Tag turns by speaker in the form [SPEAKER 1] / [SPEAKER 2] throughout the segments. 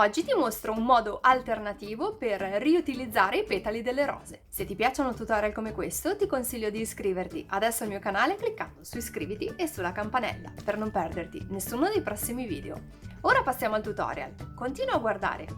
[SPEAKER 1] Oggi ti mostro un modo alternativo per riutilizzare i petali delle rose. Se ti piacciono tutorial come questo, ti consiglio di iscriverti adesso al mio canale cliccando su iscriviti e sulla campanella per non perderti nessuno dei prossimi video. Ora passiamo al tutorial. Continua a guardare.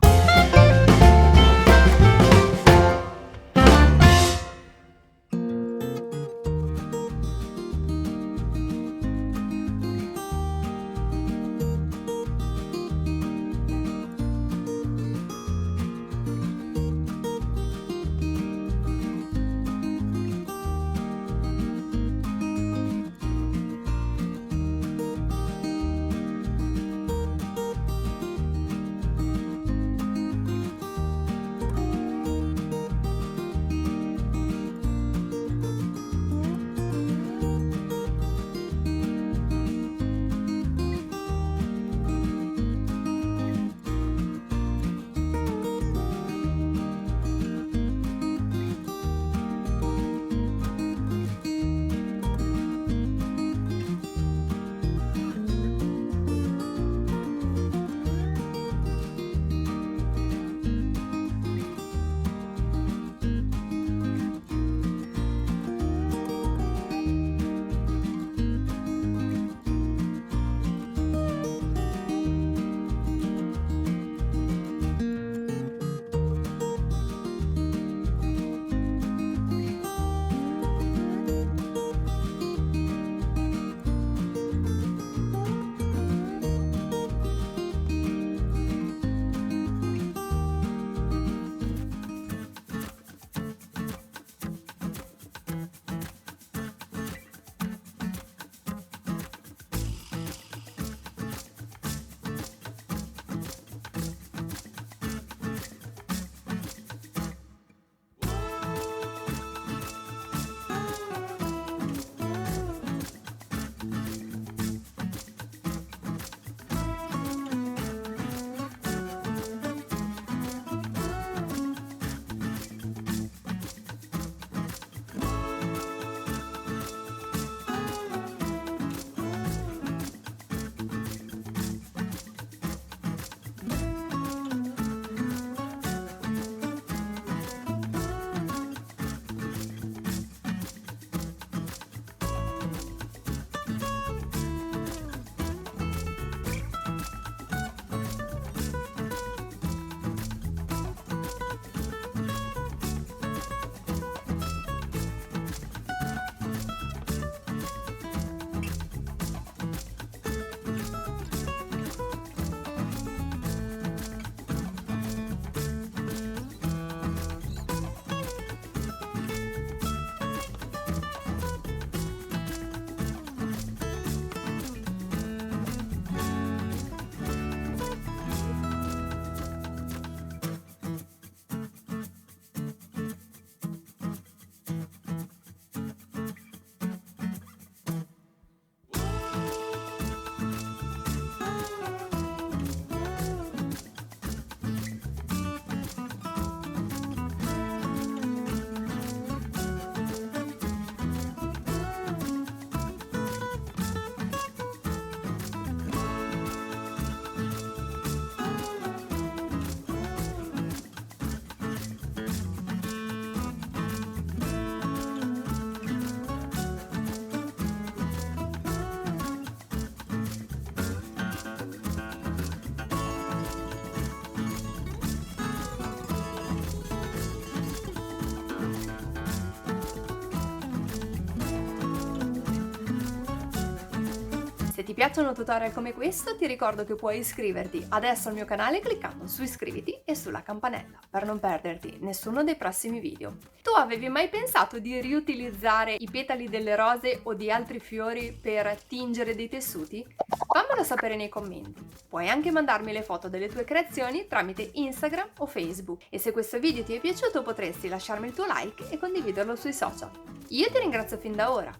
[SPEAKER 1] Se ti piacciono tutorial come questo, ti ricordo che puoi iscriverti adesso al mio canale cliccando su iscriviti e sulla campanella per non perderti nessuno dei prossimi video. Tu avevi mai pensato di riutilizzare i petali delle rose o di altri fiori per tingere dei tessuti? Fammelo sapere nei commenti. Puoi anche mandarmi le foto delle tue creazioni tramite Instagram o Facebook. E se questo video ti è piaciuto potresti lasciarmi il tuo like e condividerlo sui social. Io ti ringrazio fin da ora.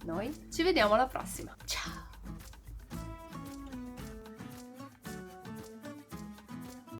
[SPEAKER 1] Noi ci vediamo alla prossima. Ciao!